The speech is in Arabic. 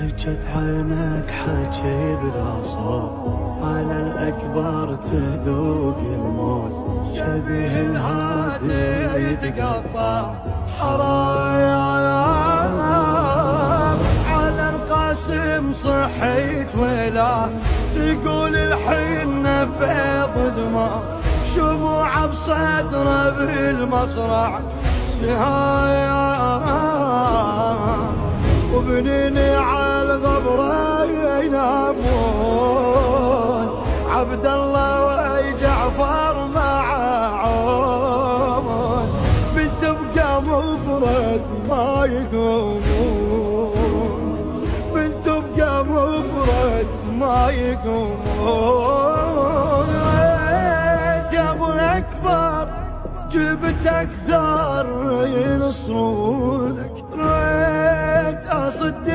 ضحكت عينك حكي بلا صوت، على الأكبر تذوق الموت، شبيه الهادي يتقطع حرايا. على القاسم صحيت ولا تقول الحين نفض دماء، شموع بصدره بالمصرع سهايا، وبنيني على الغبرة ينامون، عبد الله وجعفر مع عون، بنت بقى مفرد ما يقومون، بنت بقى مفرد ما يقومون. يا ابو الاكبر جبت اكثر ينصرونك، ريت اصد